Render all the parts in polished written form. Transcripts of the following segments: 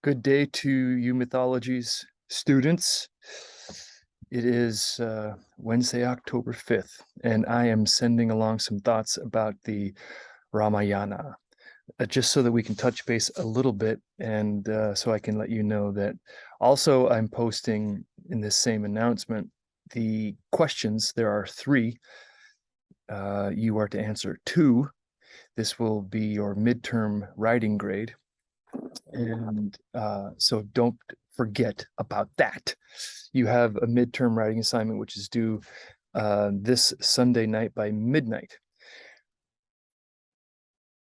Good day to you mythologies students. It is Wednesday, October 5th, and I am sending along some thoughts about the Ramayana, just so that we can touch base a little bit and so I can let you know that also I'm posting in this same announcement the questions. There are three. You are to answer two. This will be your midterm writing grade. And so don't forget about that. You have a midterm writing assignment, which is due this Sunday night by midnight.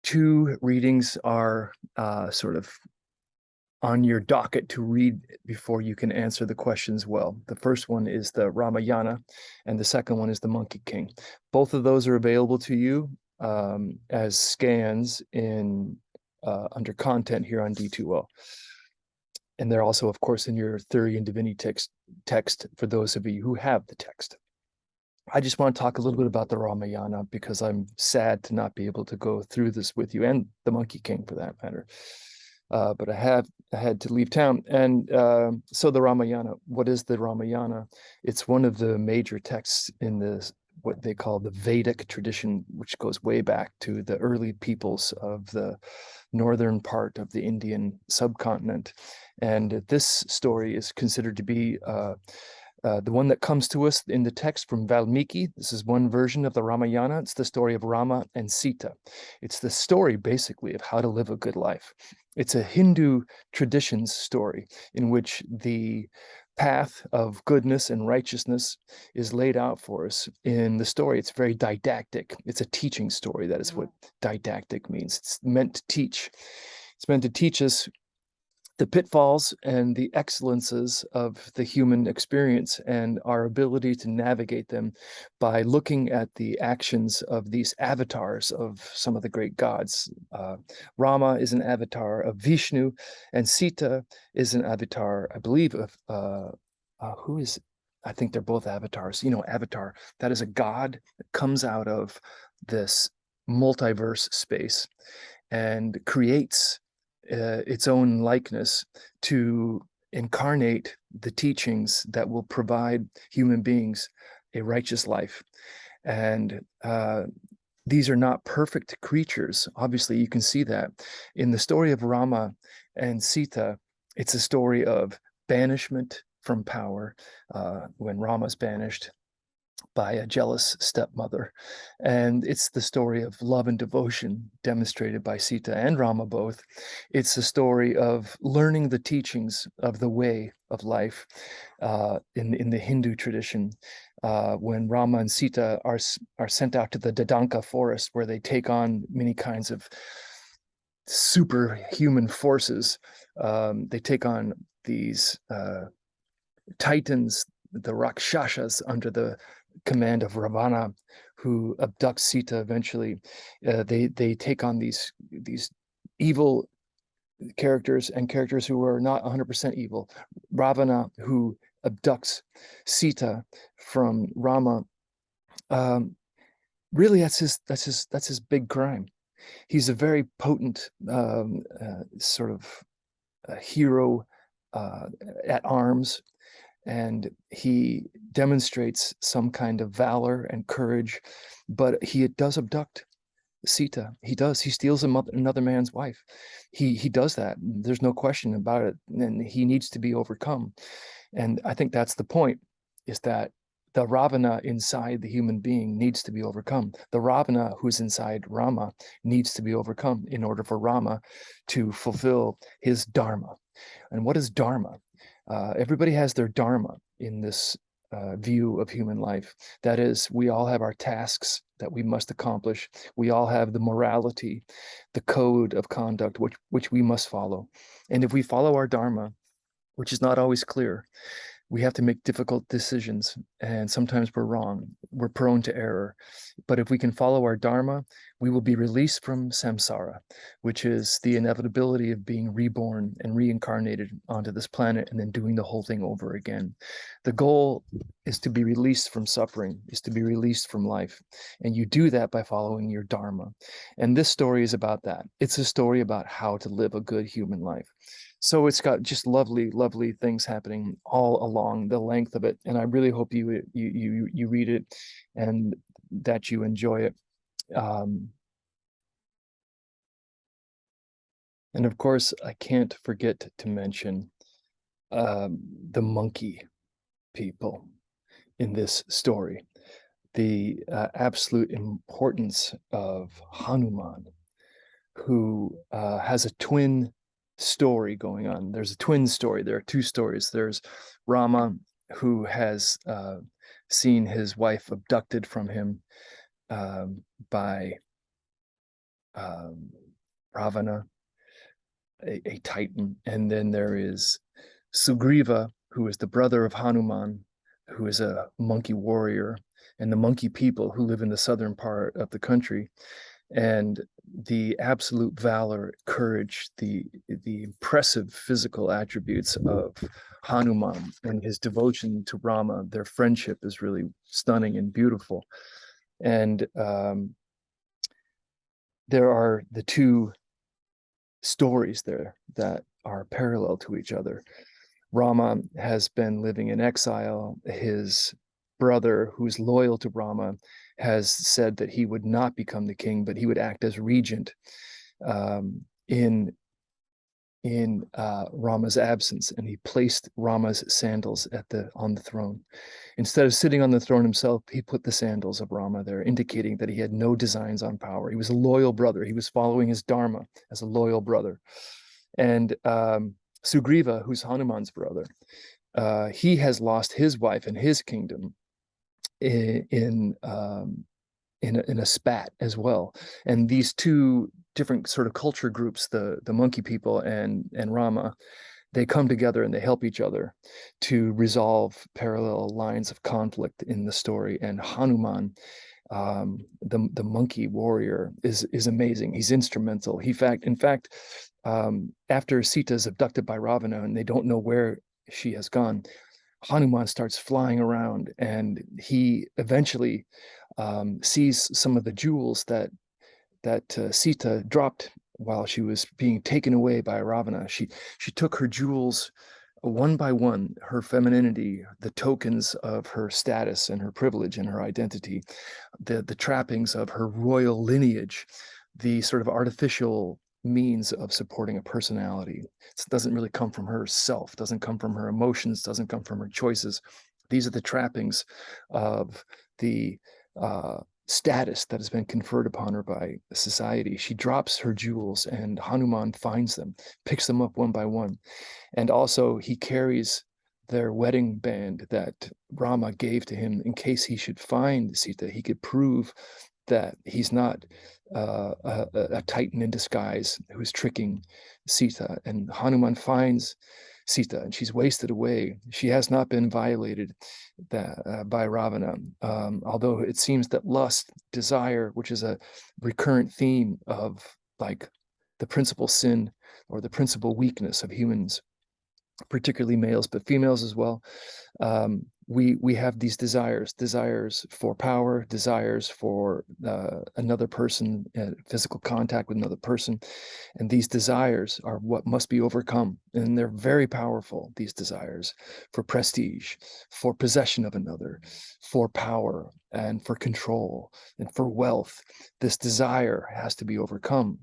Two readings are sort of on your docket to read before you can answer the questions well. The first one is the Ramayana, and the second one is the Monkey King. Both of those are available to you as scans in under content here on D2O. And they're also, of course, in your theory and divinity text for those of you who have the text. I just want to talk a little bit about the Ramayana because I'm sad to not be able to go through this with you, and the Monkey King for that matter. But I had to leave town. And so the Ramayana, what is the Ramayana? It's one of the major texts in this, what they call the Vedic tradition, which goes way back to the early peoples of the northern part of the Indian subcontinent. And this story is considered to be the one that comes to us in the text from Valmiki. This is one version of the Ramayana. It's the story of Rama and Sita. It's the story, basically, of how to live a good life. It's a Hindu traditions story in which the path of goodness and righteousness is laid out for us in the story. It's very didactic. It's a teaching story. That is what didactic means. It's meant to teach. It's meant to teach us the pitfalls and the excellences of the human experience and our ability to navigate them by looking at the actions of these avatars of some of the great gods. Rama is an avatar of Vishnu, and Sita is an avatar, I believe, of who is, I think they're both avatars. Avatar, that is a god that comes out of this multiverse space and creates its own likeness to incarnate the teachings that will provide human beings a righteous life. And these are not perfect creatures. Obviously, you can see that in the story of Rama and Sita. It's a story of banishment from power when Rama's banished by a jealous stepmother. And it's the story of love and devotion demonstrated by Sita and Rama both. It's the story of learning the teachings of the way of life in the Hindu tradition. When Rama and Sita are sent out to the Dadanka forest, where they take on many kinds of superhuman forces. They take on these titans, the Rakshasas, under the command of Ravana, who abducts Sita eventually. They take on these evil characters and characters who are not 100% evil. Ravana, who abducts Sita from Rama. Really, that's his big crime. He's a very potent sort of hero at arms, and he demonstrates some kind of valor and courage, but he does abduct Sita. He steals another man's wife. He does that. There's no question about it, and he needs to be overcome. And I think that's the point, is that the Ravana inside the human being needs to be overcome. The Ravana who's inside Rama needs to be overcome in order for Rama to fulfill his dharma. And what is dharma? Everybody has their dharma in this view of human life. That is, we all have our tasks that we must accomplish. We all have the morality, the code of conduct which we must follow. And if we follow our dharma, which is not always clear, we have to make difficult decisions, and sometimes we're wrong. We're prone to error. But if we can follow our dharma, we will be released from samsara, which is the inevitability of being reborn and reincarnated onto this planet and then doing the whole thing over again. The goal is to be released from suffering, is to be released from life. And you do that by following your dharma. And this story is about that. It's a story about how to live a good human life. So it's got just lovely, lovely things happening all along the length of it. And I really hope you read it and that you enjoy it. And of course, I can't forget to mention the monkey people in this story. The absolute importance of Hanuman, who has a twin story going on. There's a twin story. There are two stories. There's Rama, who has seen his wife abducted from him by Ravana, a titan. And then there is Sugriva, who is the brother of Hanuman, who is a monkey warrior, and the monkey people who live in the southern part of the country. And the absolute valor, courage, the impressive physical attributes of Hanuman and his devotion to Rama, their friendship is really stunning and beautiful. And there are the two stories there that are parallel to each other. Rama has been living in exile. His brother, who's loyal to Rama, has said that he would not become the king, but he would act as regent in Rama's absence, and he placed Rama's sandals on the throne. Instead of sitting on the throne himself, he put the sandals of Rama there, indicating that he had no designs on power. He was a loyal brother. He was following his dharma as a loyal brother. And Sugriva, who's Hanuman's brother, he has lost his wife and his kingdom in a spat as well. And these two different sort of culture groups, the monkey people and Rama, they come together and they help each other to resolve parallel lines of conflict in the story. And Hanuman, the monkey warrior, is amazing. He's instrumental. In fact, after Sita is abducted by Ravana and they don't know where she has gone, Hanuman starts flying around, and he eventually sees some of the jewels that Sita dropped while she was being taken away by Ravana. She took her jewels one by one, her femininity, the tokens of her status and her privilege and her identity, the trappings of her royal lineage, the sort of artificial means of supporting a personality. It doesn't really come from herself, doesn't come from her emotions, doesn't come from her choices. These are the trappings of the status that has been conferred upon her by society. She drops her jewels and Hanuman finds them, picks them up one by one. And also he carries their wedding band that Rama gave to him in case he should find Sita. He could prove that he's not a titan in disguise who's tricking Sita. And Hanuman finds Sita, and she's wasted away. She has not been violated by Ravana, although it seems that lust, desire, which is a recurrent theme of like the principal sin or the principal weakness of humans, particularly males, but females as well. We have these desires for power, desires for another person, physical contact with another person. And these desires are what must be overcome. And they're very powerful, these desires for prestige, for possession of another, for power, and for control, and for wealth. This desire has to be overcome.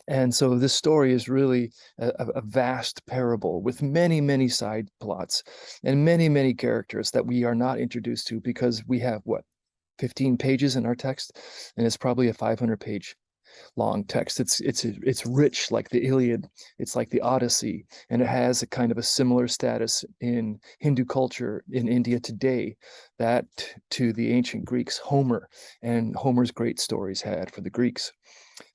And so this story is really a vast parable with many, many side plots and many, many characters that we are not introduced to because we have, 15 pages in our text, and it's probably a 500-page long text. It's rich like the Iliad, it's like the Odyssey, and it has a kind of a similar status in Hindu culture in India today that to the ancient Greeks, Homer and Homer's great stories had for the Greeks.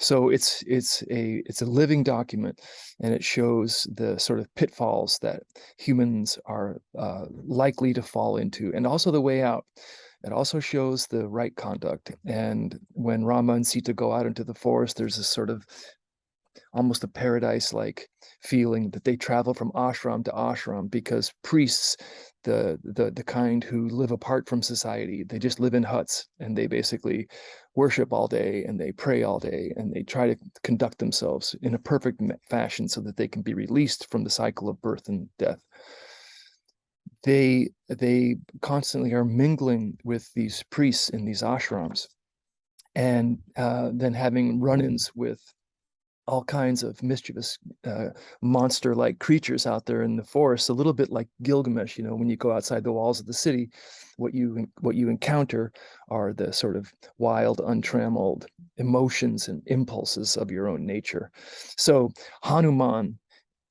So it's a living document, and it shows the sort of pitfalls that humans are likely to fall into, and also the way out. It also shows the right conduct. And when Rama and Sita go out into the forest, there's this sort of almost a paradise-like feeling that they travel from ashram to ashram, because priests, the kind who live apart from society, they just live in huts, and they basically worship all day and they pray all day, and they try to conduct themselves in a perfect fashion so that they can be released from the cycle of birth and death. They constantly are mingling with these priests in these ashrams, and then having run-ins with all kinds of mischievous monster-like creatures out there in the forest, a little bit like Gilgamesh. When you go outside the walls of the city, what you encounter are the sort of wild, untrammeled emotions and impulses of your own nature. So Hanuman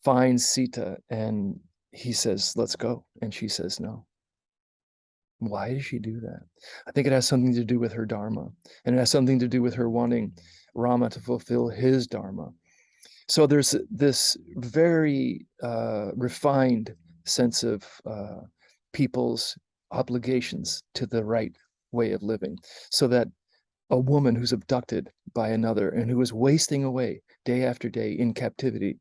finds Sita and he says, "Let's go," and she says no. Why does she do that? I think it has something to do with her dharma, and it has something to do with her wanting Rama to fulfill his dharma. So there's this very refined sense of people's obligations to the right way of living, so that a woman who's abducted by another and who is wasting away day after day in captivity,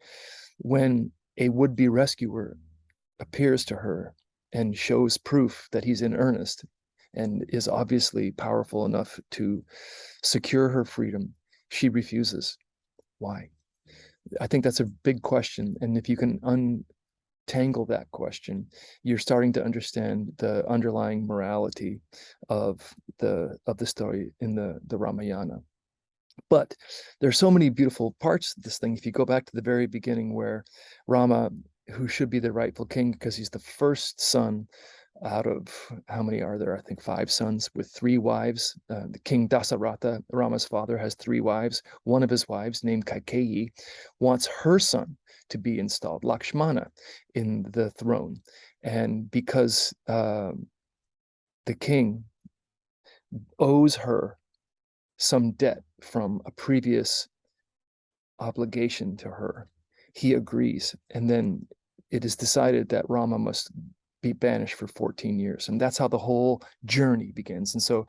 when a would-be rescuer appears to her and shows proof that he's in earnest and is obviously powerful enough to secure her freedom, she refuses. Why? I think that's a big question. And if you can untangle that question, you're starting to understand the underlying morality of the story in the Ramayana. But there's so many beautiful parts of this thing. If you go back to the very beginning, where Rama, who should be the rightful king because he's the first son out of, how many are there? I think 5 sons with 3 wives. The king Dasaratha, Rama's father, has 3 wives. One of his wives, named Kaikeyi, wants her son to be installed, Lakshmana, in the throne. And because the king owes her some debt from a previous obligation to her, he agrees. And then it is decided that Rama must be banished for 14 years. And that's how the whole journey begins. And so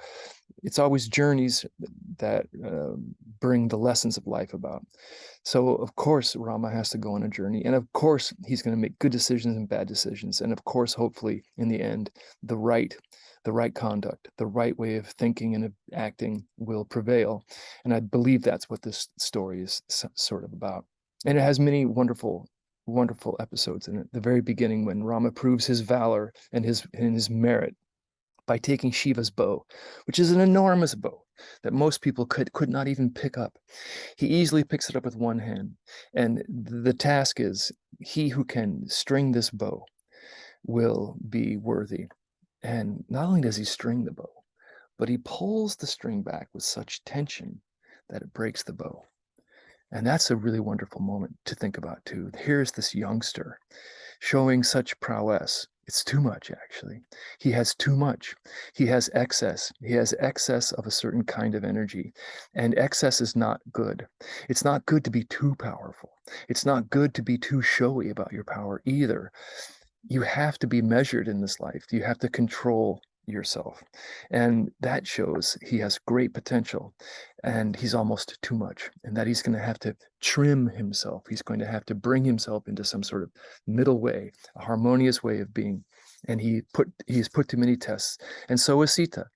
it's always journeys that bring the lessons of life about. So of course Rama has to go on a journey, and of course he's going to make good decisions and bad decisions, and of course hopefully in the end the right conduct, the right way of thinking and of acting will prevail. And I believe that's what this story is sort of about. And it has many wonderful episodes in it. The very beginning, when Rama proves his valor and his merit by taking Shiva's bow, which is an enormous bow that most people could not even pick up. He easily picks it up with one hand. And the task is, he who can string this bow will be worthy. And not only does he string the bow, but he pulls the string back with such tension that it breaks the bow. And that's a really wonderful moment to think about too. Here's this youngster showing such prowess. It's too much, actually. He has too much. He has excess. He has excess of a certain kind of energy. And excess is not good. It's not good to be too powerful. It's not good to be too showy about your power either. You have to be measured in this life. You have to control yourself. And that shows he has great potential, and he's almost too much, and that he's going to have to trim himself. He's going to have to bring himself into some sort of middle way, a harmonious way of being. And he's put to many tests. And so is Sita.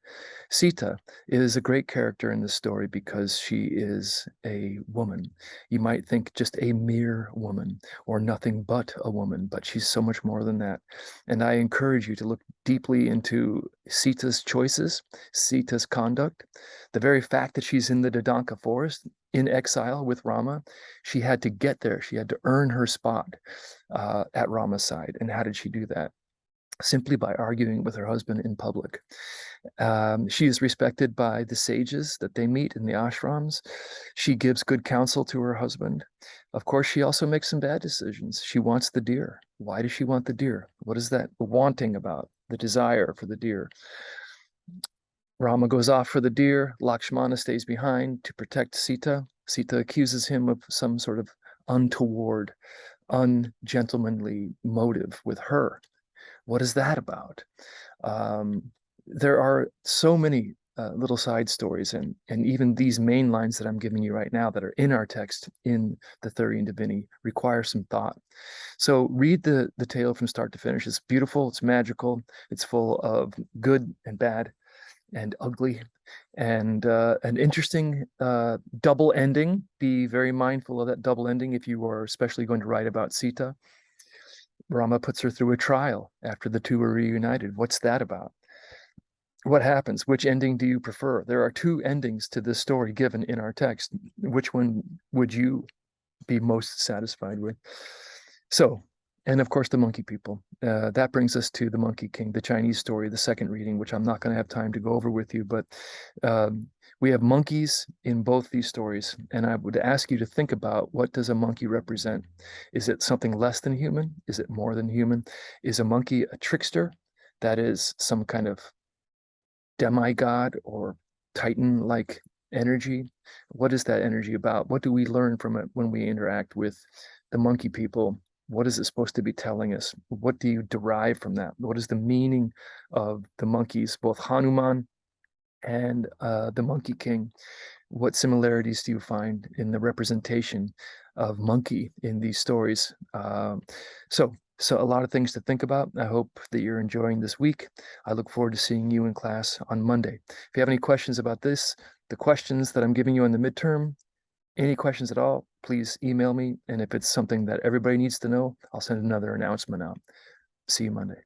Sita is a great character in the story because she is a woman. You might think just a mere woman or nothing but a woman, but she's so much more than that. And I encourage you to look deeply into Sita's choices, Sita's conduct. The very fact that she's in the Dadanka forest in exile with Rama, she had to get there. She had to earn her spot at Rama's side. And how did she do that? Simply by arguing with her husband in public. She is respected by the sages that they meet in the ashrams. She gives good counsel to her husband. Of course, she also makes some bad decisions. She wants the deer. Why does she want the deer? What is that wanting about? The desire for the deer. Rama goes off for the deer. Lakshmana stays behind to protect Sita. Sita accuses him of some sort of untoward, ungentlemanly motive with her. What is that about? there are so many little side stories, and even these main lines that I'm giving you right now that are in our text in the Thurian Divinity require some thought. So read the tale from start to finish. It's beautiful, it's magical, it's full of good and bad and ugly and an interesting double ending. Be very mindful of that double ending if you are especially going to write about Sita. Rama puts her through a trial after the two are reunited. What's that about? What happens? Which ending do you prefer? There are two endings to this story given in our text. Which one would you be most satisfied with? So, and of course, the monkey people. That brings us to the Monkey King, the Chinese story, the second reading, which I'm not going to have time to go over with you. But we have monkeys in both these stories, and I would ask you to think about, what does a monkey represent? Is it something less than human? Is it more than human? Is a monkey a trickster? That is some kind of demigod or titan-like energy? What is that energy about? What do we learn from it when we interact with the monkey people? What is it supposed to be telling us? What do you derive from that? What is the meaning of the monkeys, both Hanuman and the Monkey King? What similarities do you find in the representation of monkey in these stories? So a lot of things to think about. I hope that you're enjoying this week. I look forward to seeing you in class on Monday. If you have any questions about this, the questions that I'm giving you in the midterm, any questions at all, please email me. And if it's something that everybody needs to know, I'll send another announcement out. See you Monday.